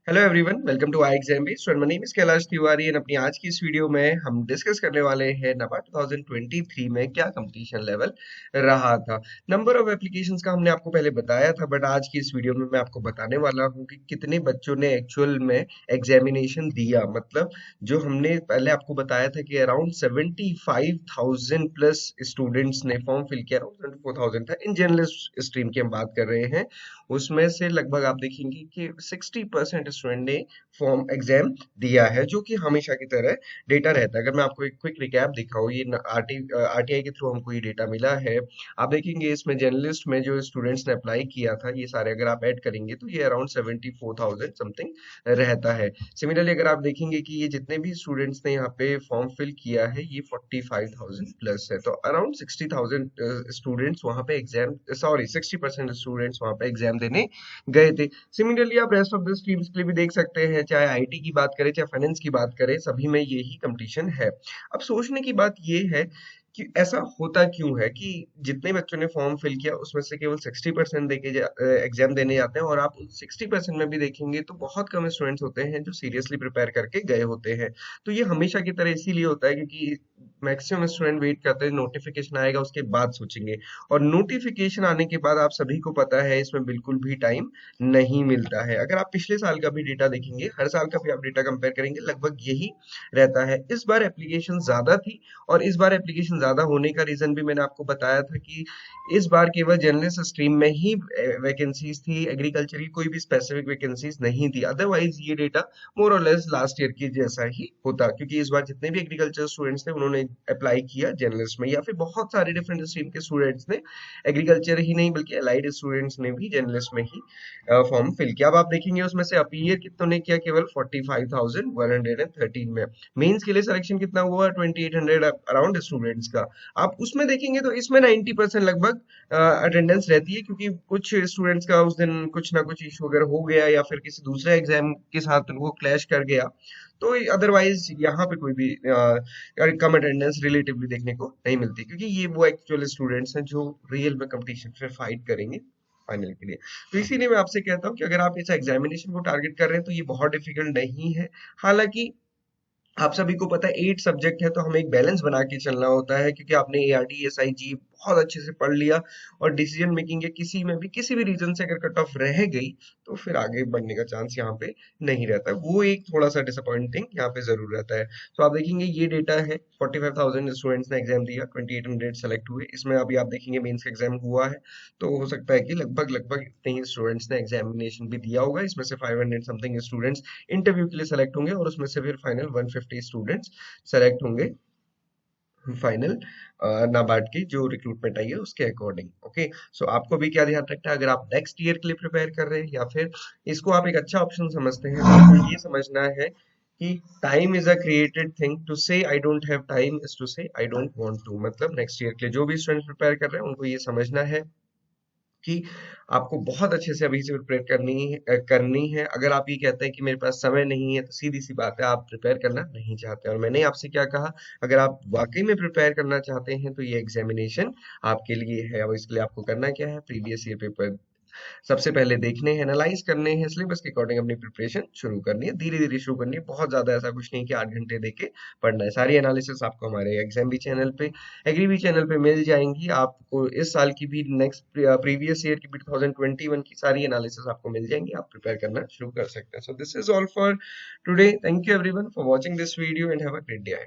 Hello everyone, welcome to I exam based. My name is Kailash Tiwari and अपनी आज की इस वीडियो में हम डिस्कस करने वाले हैं नाबा 2023 में क्या कंपटीशन लेवल रहा था। नंबर ऑफ एप्लीकेशंस का हमने आपको पहले बताया था, बट आज की इस वीडियो में मैं आपको बताने वाला हूं कि कितने बच्चों ने एक्चुअल में एग्जामिनेशन दिया। मतलब जो हमने पहले आपको बताया था कि अराउंड 75,000 प्लस स्टूडेंट्स ने फॉर्म फिल किया, अराउंड 74,000 था। इन जर्नलिस्ट स्ट्रीम की हम बात कर रहे हैं, उसमें से लगभग आप देखेंगे कि 60% स्टूडेंट ने फॉर्म एग्जाम दिया है, जो कि हमेशा की तरह डेटा रहता है। अगर मैं आपको एक क्विक रिकैप दिखाऊं, ये आरटीआई के थ्रू हमको ये डेटा मिला है। आप देखेंगे इसमें जर्नलिस्ट में जो स्टूडेंट्स ने अप्लाई किया था, ये सारे अगर आप ऐड करेंगे तो ये अराउंड 74,000 समथिंग रहता है। सिमिलरली अगर आप देखेंगे कि ये जितने भी स्टूडेंट्स ने यहाँ पे फॉर्म फिल किया है, ये 45,000 प्लस है, तो अराउंड 60,000 स्टूडेंट्स वहाँ पे एग्जाम, सॉरी 60% स्टूडेंट्स वहाँ पे एग्जाम देने गए थे। सिमिलरली आप रेस्ट ऑफ द स्ट्रीम्स के लिए भी देख सकते हैं, चाहे आईटी की बात करें चाहे फाइनेंस की बात करें, सभी में यही कंपटीशन है। अब सोचने की बात ये है कि ऐसा होता क्यों है कि जितने बच्चों ने फॉर्म फिल किया उसमें से केवल 60% देके एग्जाम देने जाते हैं, और आप 60% में भी देखेंगे तो बहुत कम स्टूडेंट्स होते हैं जो सीरियसली प्रिपेयर करके गए होते हैं। तो ये हमेशा की तरह इसीलिए होता है क्योंकि मैक्सिमम स्टूडेंट वेट करते हैं नोटिफिकेशन आएगा उसके बाद सोचेंगे, और नोटिफिकेशन आने के बाद आप सभी को पता है इसमें बिल्कुल भी टाइम नहीं मिलता है। अगर आप पिछले साल का भी डेटा देखेंगे, हर साल का भी आप डेटा कंपेयर करेंगे, लगभग यही रहता है। इस बार एप्लीकेशन ज्यादा थी, और इस बार एप्लीकेशन ज्यादा होने का रीजन भी मैंने आपको बताया था कि इस बार केवल जर्नलिस्ट स्ट्रीम में ही वैकेंसीज थी, एग्रीकल्चर की कोई भी स्पेसिफिक वैकेंसीज नहीं थी। अदरवाइज ये डेटा मोर और लेस लास्ट ईयर की जैसा ही होता, क्योंकि इस बार जितने भी एग्रीकल्चर स्टूडेंट्स थे उन्होंने अप्लाई किया जर्नलिस्ट में, या फिर बहुत सारे डिफरेंट स्ट्रीम के स्टूडेंट्स ने, एग्रीकल्चर ही नहीं बल्कि अलाइड स्टूडेंट्स ने भी जर्नलिस्ट में ही फॉर्म फिल किया। अब आप देखेंगे उसमें से अपीयर कितनों ने किया, केवल 45,113 में। मेंस के लिए सिलेक्शन कितना हुआ, 2800 अराउंड स्टूडेंट्स का। आप उसमें देखेंगे तो इसमें 90% लगभग अटेंडेंस रहती है, क्योंकि कुछ स्टूडेंट्स का उस दिन कुछ ना कुछ इशू अगर हो गया या फिर किसी दूसरे एग्जाम के साथ उनको क्लैश कर गया, तो अदरवाइज यहाँ पे कोई भी कम अटेंडेंस रिलेटिवली देखने को नहीं मिलती, क्योंकि ये वो एक्चुअल स्टूडेंट्स हैं जो रियल में कंपटीशन में फाइट करेंगे फाइनल के लिए। तो इसीलिए मैं आपसे कहता हूँ कि अगर आप इस एग्जामिनेशन को टारगेट कर रहे हैं तो ये बहुत डिफिकल्ट नहीं है। हालांकि आप सभी को पता है 8 सब्जेक्ट है, तो हमें एक बैलेंस बना के चलना होता है, क्योंकि आपने एआरडी एसआईजी बहुत अच्छे से पढ़ लिया, और डिसीजन मेकिंग के किसी में भी किसी भी रीजन से अगर कट ऑफ रह गई तो फिर आगे बढ़ने का चांस यहाँ पे नहीं रहता। वो एक थोड़ा सा डिसअपॉइंटिंग यहाँ पे जरूर रहता है। तो आप देखेंगे ये डेटा है, 45,000 स्टूडेंट्स ने एग्जाम दिया, 2800 सेलेक्ट हुए। इसमें अभी आप देखेंगे मेंस का एग्जाम हुआ है, तो हो सकता है कि लगभग लगभग इतने ही स्टूडेंट्स ने एग्जामिनेशन भी दिया होगा। इसमें से 500 समथिंग स्टूडेंट्स इंटरव्यू के लिए सेलेक्ट होंगे, और उसमें से फिर फाइनल 150 स्टूडेंट्स सेलेक्ट होंगे फाइनल नाबार्ड की जो रिक्रूटमेंट आई है उसके अकॉर्डिंग। ओके, सो आपको भी क्या ध्यान रखना है, अगर आप नेक्स्ट ईयर के लिए प्रिपेयर कर रहे हैं या फिर इसको आप एक अच्छा ऑप्शन समझते हैं, तो आपको ये समझना है कि time is a created thing. To say I don't have time is to say I don't want to. मतलब नेक्स्ट ईयर के लिए जो भी स्टूडेंट प्रिपेयर कर रहे हैं उनको ये समझना है कि आपको बहुत अच्छे से अभी से प्रिपेयर करनी है। अगर आप ये कहते हैं कि मेरे पास समय नहीं है, तो सीधी सी बात है, आप प्रिपेयर करना नहीं चाहते। और मैंने आपसे क्या कहा, अगर आप वाकई में प्रिपेयर करना चाहते हैं तो ये एग्जामिनेशन आपके लिए है। अब इसके लिए आपको करना क्या है, प्रीवियस ईयर पेपर सबसे पहले देखने हैं, एनालाइज करने हैं, सिलेबस के अकॉर्डिंग अपनी प्रिपरेशन शुरू करनी है, धीरे धीरे शुरू करनी है। बहुत ज्यादा ऐसा कुछ नहीं कि 8 घंटे देके पढ़ना है। सारी एनालिसिस आपको हमारे एग्जाम भी चैनल पे, एग्री भी चैनल पे मिल जाएंगी। आपको इस साल की भी, नेक्स्ट प्रीवियस ईयर की भी, 2021 की सारी एनालिसिस आपको मिल जाएंगी। आप प्रिपेयर करना शुरू कर सकते हैं। So this is all for today. Thank you everyone for watching this video and have a great day.